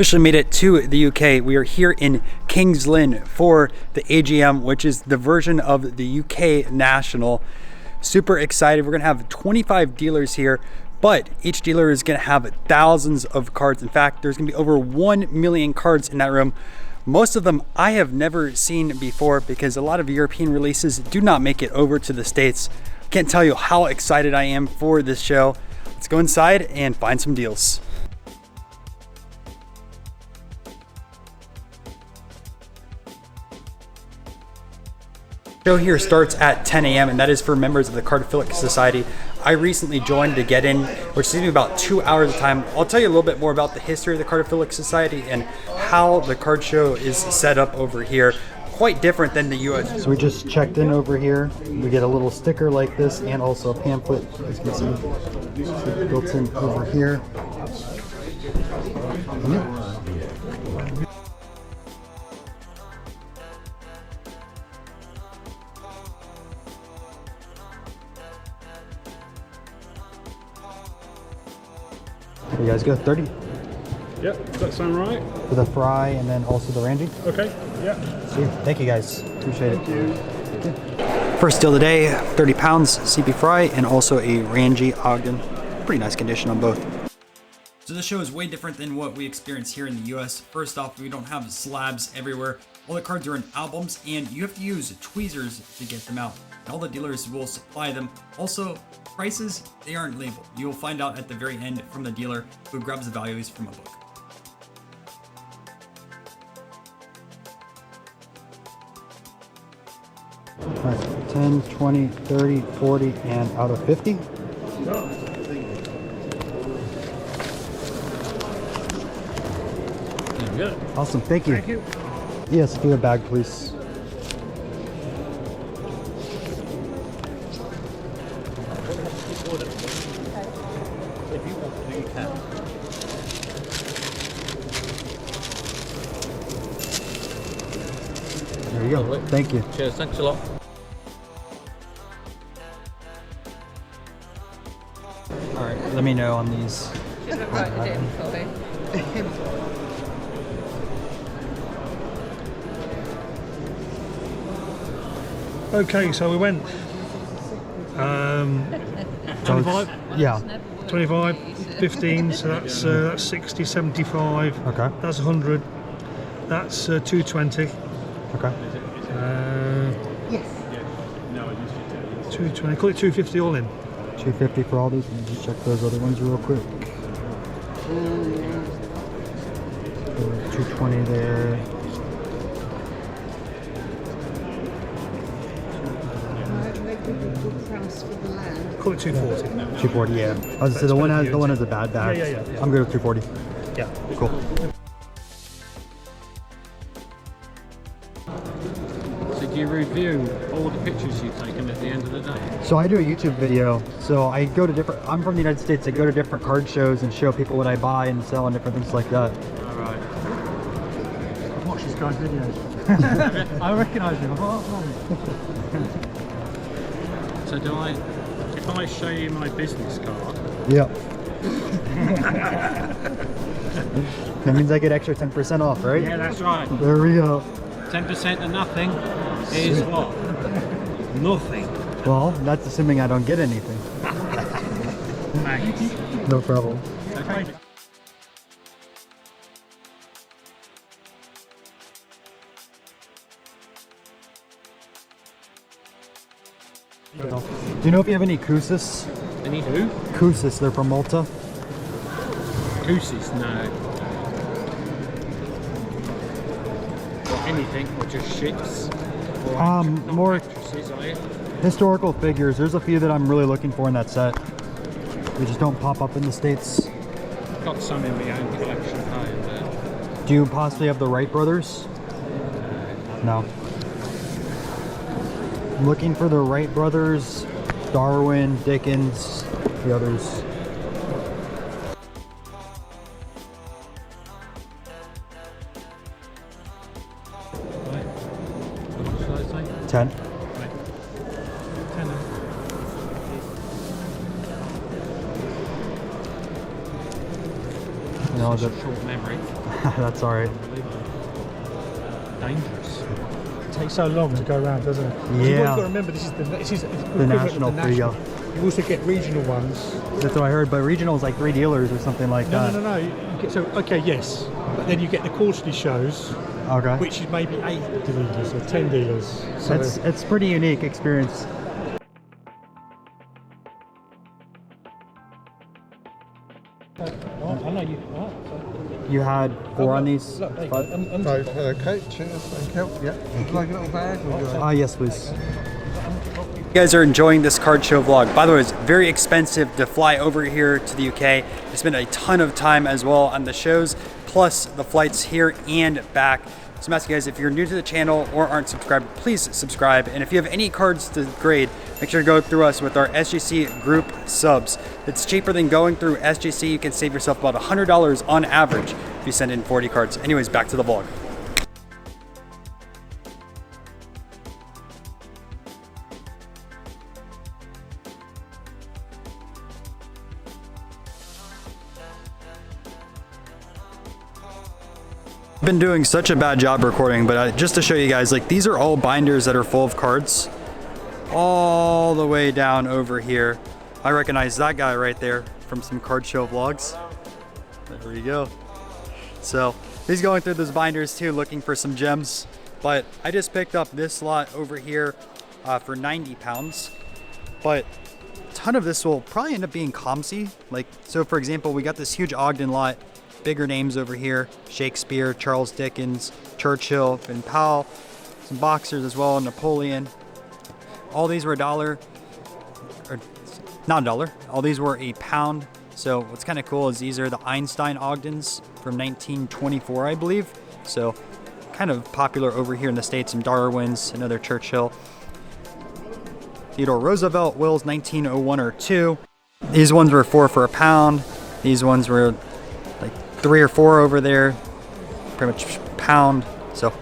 Officially made it to the UK. We are here in Kings Lynn for the AGM, which is the version of the UK National. Super excited. We're gonna have 25 dealers here, but each dealer is gonna have thousands of cards. In fact, there's gonna be over 1 million cards in that room. Most of them I have never seen before because a lot of European releases do not make it over to the States. Can't tell you how excited I am for this show. Let's go inside and find some deals. Show here starts at 10 a.m. and that is for members of the Cardophilic Society. I recently joined to get in, which takes me about 2 hours of time. I'll tell you a little bit more about the history of the Cardophilic Society and how the card show is set up over here. Quite different than the US. So we just checked in over here. We get a little sticker like this and also a pamphlet, as you can see, built in over here. You guys go 30? Yep, does that sound right? For the fry and then also the rangy? Okay, yeah. See, thank you guys. Appreciate Thank it. you. First deal of the day, 30 pounds CP fry and also a rangy Ogden. Pretty nice condition on both. So the show is way different than what we experience here in the US. First off, we don't have slabs everywhere. All the cards are in albums and you have to use tweezers to get them out. All the dealers will supply them. Also, prices, they aren't labeled. You will find out at the very end from the dealer who grabs the values from a book. All right, 10, 20, 30, 40, and out of 50. Good. Awesome, thank you. Thank you. Yes, do a bag, please. There you go. Thank you. Cheers, thanks a lot. All right, let me know on these. Should have wrote it in for me. Okay, so we went 25, Yeah. 25, 15, so that's 60, 75. Okay. That's 100. That's 220. Okay. Yes. 220. Call it 250 all in. 250 for all these. Let me just check those other ones real quick. 220 there. Call it 240. 240, yeah. I was gonna say the one has a bad bag. Yeah. I'm good with 240. Yeah. Cool. So do you review all the pictures you've taken at the end of the day? So I do a YouTube video. So I go to different. I'm from the United States. I go to different card shows and show people what I buy and sell and different things like that. Alright. I've watched this guy's videos. I recognise him. So if I show you my business card, Yeah. That means I get extra 10% off, right? yeah, that's right. There we go. 10% of nothing is what? Nothing. Well, that's assuming I don't get anything. Thanks. No problem. Okay. Do you know if you have any Kousis? Any who? Kousis, they're from Malta. Gooses? No. Or anything, or just ships? Or not More mattresses, are you? historical figures. There's a few that I'm really looking for in that set. They just don't pop up in the States. Got some in my own collection home there. Do you possibly have the Wright brothers? No. I'm looking for the Wright brothers, Darwin, Dickens, the others. Right. What should I say? 10. Right. 10. You know, the Short memory. That's all right. Dangerous. It takes so long to go around, doesn't it? Yeah. What you've got to remember, this is the national pre-go. You also get regional ones. That's what I heard, but regional is like 3 dealers or something like that. No. You get, so okay, yes, but then you get the quarterly shows, Okay. which is maybe 8 dealers or 10 dealers. So It's pretty unique experience. I know you. You had 4 on these? Look, there you go. Okay, cheers, thank you. Yeah, would you like a little bag? Or Yes, please. You guys are enjoying this card show vlog. By the way, it's very expensive to fly over here to the UK. I spent a ton of time as well on the shows, plus the flights here and back. So I'm asking you guys, if you're new to the channel or aren't subscribed, please subscribe. And if you have any cards to grade, make sure to go through us with our SGC group subs. It's cheaper than going through SGC. You can save yourself about $100 on average if you send in 40 cards. Anyways, back to the vlog. I've been doing such a bad job recording, but just to show you guys, like, these are all binders that are full of cards all the way down over here. I recognize that guy right there from some card show vlogs. There we go. So he's going through those binders too, looking for some gems. But I just picked up this lot over here for 90 pounds. But a ton of this will probably end up being COMC. Like, so for example, we got this huge Ogden lot. Bigger names over here: Shakespeare, Charles Dickens, Churchill, Finn Powell, some boxers as well, Napoleon. All these were $1, or not $1. All these were £1. So what's kind of cool is these are the Einstein Ogdens from 1924, I believe. So kind of popular over here in the States. Some Darwins, another Churchill. Theodore Roosevelt wills 1901 or 2. These ones were 4 for £1. These ones were like 3 or 4 over there, pretty much £1. So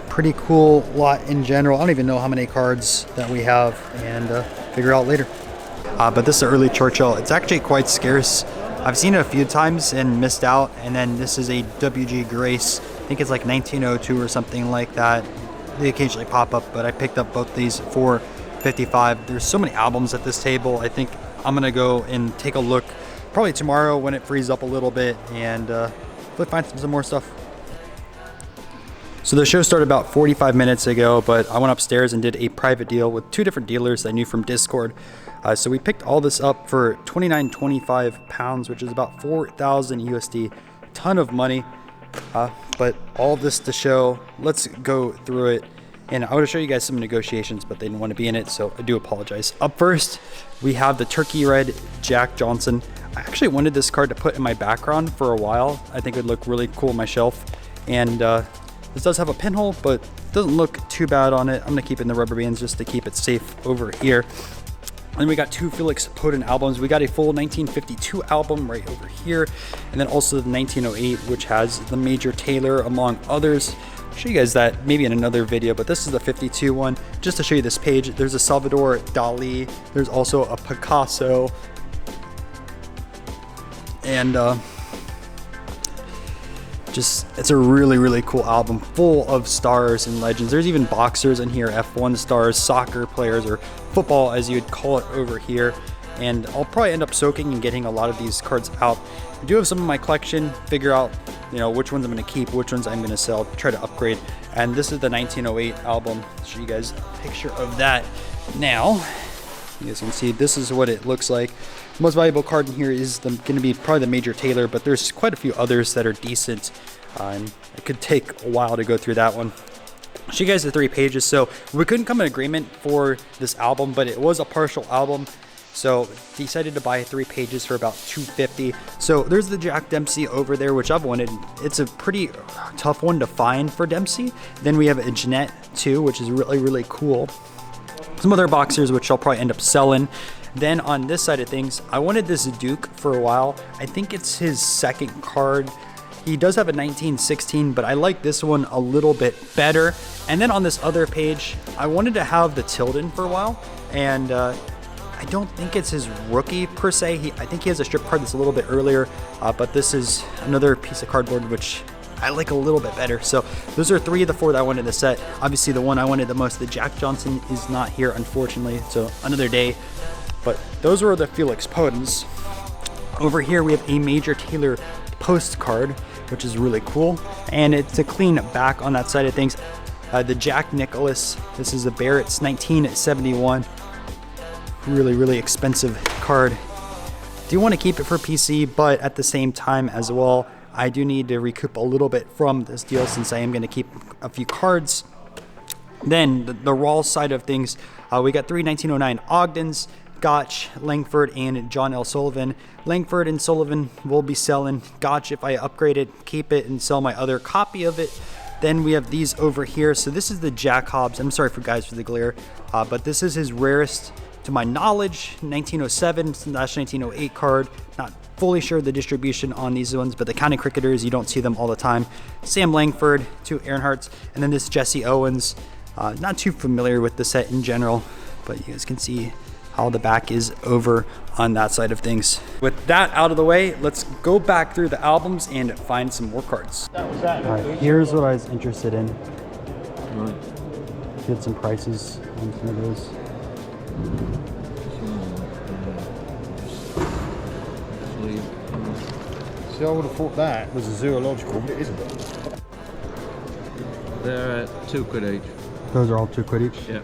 pretty cool lot in general. I don't even know how many cards that we have, and figure out later. But this is an early Churchill. It's actually quite scarce. I've seen it a few times and missed out. And then this is a WG Grace. I think it's like 1902 or something like that. They occasionally pop up, but I picked up both these for $55. There's so many albums at this table. I think I'm gonna go and take a look probably tomorrow when it frees up a little bit, and hopefully find some more stuff. So the show started about 45 minutes ago, but I went upstairs and did a private deal with 2 different dealers that I knew from Discord. So we picked all this up for £29.25, which is about 4,000 USD. Ton of money, but all this to show. Let's go through it. And I would have shown you guys some negotiations, but they didn't want to be in it, so I do apologize. Up first, we have the Turkey Red Jack Johnson. I actually wanted this card to put in my background for a while. I think it would look really cool on my shelf. And this does have a pinhole, but doesn't look too bad on it. I'm gonna keep it in the rubber bands just to keep it safe over here. And we got 2 Felix Poden albums. We got a full 1952 album right over here, and then also the 1908, which has the Major Taylor among others. I'll show you guys that maybe in another video, but this is the 52 one. Just to show you this page, there's a Salvador Dali, there's also a Picasso, and it's a really cool album full of stars and legends. There's even boxers in here, F1 stars, soccer players, or football as you'd call it over here. And I'll probably end up soaking and getting a lot of these cards out. I do have some in my collection, figure out which ones I'm going to keep, which ones I'm going to sell, try to upgrade. And this is the 1908 album. I'll show you guys a picture of that now. You guys can see this is what it looks like. The most valuable card in here is going to be probably the Major Taylor, but there's quite a few others that are decent, and it could take a while to go through that one. I'll show you guys the 3 pages. So we couldn't come to an agreement for this album, but it was a partial album, so decided to buy 3 pages for about $250. So there's the Jack Dempsey over there, which I've wanted. It's a pretty tough one to find for Dempsey. Then we have a Jeanette too, which is really cool. Some other boxers, which I'll probably end up selling. Then on this side of things, I wanted this Duke for a while. I think it's his 2nd card. He does have a 1916, but I like this one a little bit better. And then on this other page, I wanted to have the Tilden for a while, and I don't think it's his rookie per se. I think he has a strip card that's a little bit earlier, but this is another piece of cardboard which I like a little bit better. So those are 3 of the 4 that I wanted to set. Obviously the one I wanted the most, the Jack Johnson, is not here unfortunately, so another day. But those were the Felix Potens. Over here we have a Major Taylor postcard, which is really cool, and it's a clean back on that side of things. The Jack Nicklaus, this is a Barrett's 1971. Really expensive card. Do want to keep it for PC, but at the same time as well, I do need to recoup a little bit from this deal since I am going to keep a few cards. Then the Rawls side of things, we got 3 1909 Ogdens, Gotch, Langford, and John L. Sullivan. Langford and Sullivan will be selling. Gotch, if I upgrade it, keep it, and sell my other copy of it. Then we have these over here. So this is the Jack Hobbs. I'm sorry for the glare, but this is his rarest, to my knowledge, 1907/1908 card. Not fully sure the distribution on these ones, but the county cricketers, you don't see them all the time. Sam Langford, 2 Earnhardts, and then this Jesse Owens. Not too familiar with the set in general, but you guys can see how the back is over on that side of things. With that out of the way, let's go back through the albums and find some more cards. All right, here's what I was interested in. Get some prices on some of those. See, I would have thought that was a zoological, but it isn't. They're £2 each. Those are all £2 each? Yeah.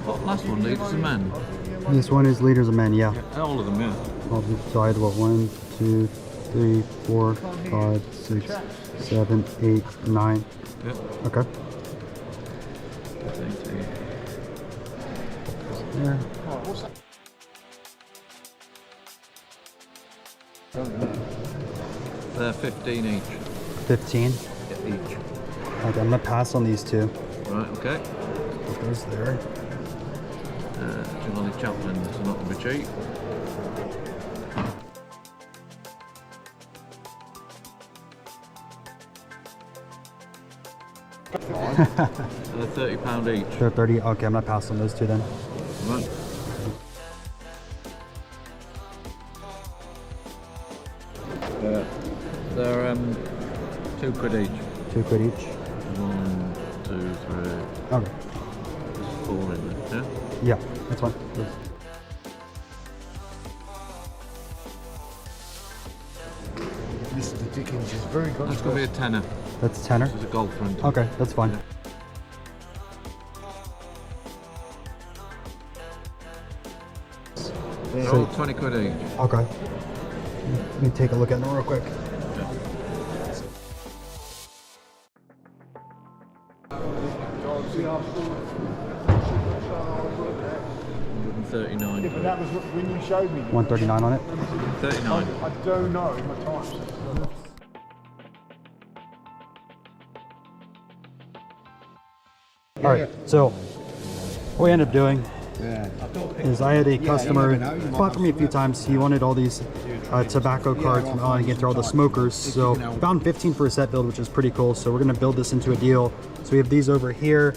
What last one, Leaders of Men? This one is Leaders of Men, yeah. All of them, yeah. So I had what, 1, 2, 3, 4, 5, 6, 7, 8, 9. Yeah. Okay. There. They're 15 each. 15? Yeah, each. Okay, I'm gonna pass on these 2. Right, okay. Put those there. Charlie Chaplin, this is not going to be cheap. They're £30 each. They're 30. Okay, I'm gonna pass on those 2 then. Right. They're £2 each. £2 each. 1, 2, 3. Okay. There's 4 in there. Yeah. Yeah, that's fine. Mr. Dickens is very good. That's going to be a tenner. That's a tenner? This is a golf friend. Okay, that's fine. Yeah. They're all £20 each. Okay. Let me take a look at them real quick. £139. But that was when you showed me. 139 on it. 39. I don't know my times. All right, so what we ended up doing is I had a customer bought from me a few times. He wanted all these tobacco cards from again through all the smokers. So found 15 for a set build, which is pretty cool. So we're gonna build this into a deal. So we have these over here,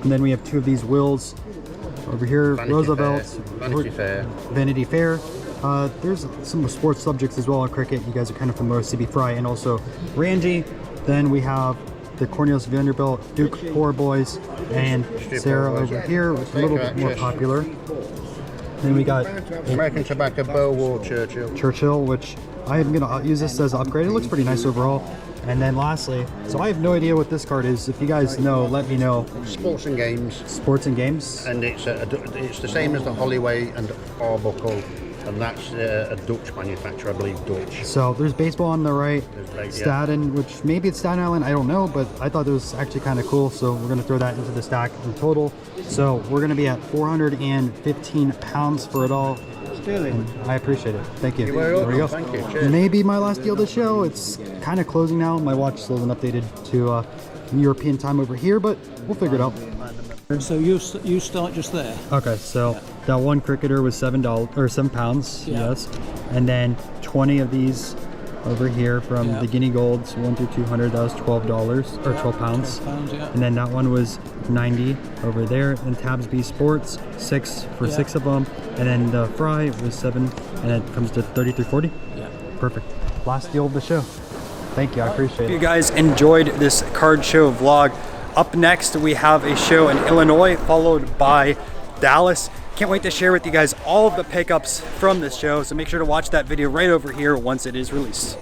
and then we have 2 of these Wills over here. Vanity Roosevelt, Fair. Vanity Fair. There's some sports subjects as well on cricket. You guys are kind of familiar with CB Fry and also Randy. Then we have the Cornelius Vanderbilt, Duke Poor Boys, and Sarah over here, which is a little bit more popular. Then we got American Tobacco, Bow War, Churchill, which I'm gonna use this as an upgrade. It looks pretty nice overall. And then lastly, so I have no idea what this card is. If you guys know, let me know. Sports and Games. Sports and Games. And it's the same as the Holloway and Arbuckle, and that's a Dutch manufacturer, I believe, Dutch. So there's baseball on the right, Staten, which maybe it's Staten Island, I don't know, but I thought it was actually kind of cool. So we're gonna throw that into the stack in total. So we're gonna be at 415 pounds for it all. And I appreciate it. Thank you. You're very welcome. There we go. Thank you. Cheers. Maybe my last deal of the show. It's kind of closing now. My watch still isn't updated to European time over here, but we'll figure it out. So you start just there. Okay, so that one cricketer was $7 or £7, yes, and then 20 of these over here from the Guinea Golds, 1 through 200. That was $12 or 12 pounds. And then that one was 90 over there. And Tabsby Sports, 6 for 6 of them, and then the Fry was 7, and it comes to 33.40. Yeah. Perfect. last deal of the show. Thank you, I appreciate it. If you guys enjoyed this card show vlog, up next we have a show in Illinois followed by Dallas. Can't wait to share with you guys all of the pickups from this show, so make sure to watch that video right over here once it is released.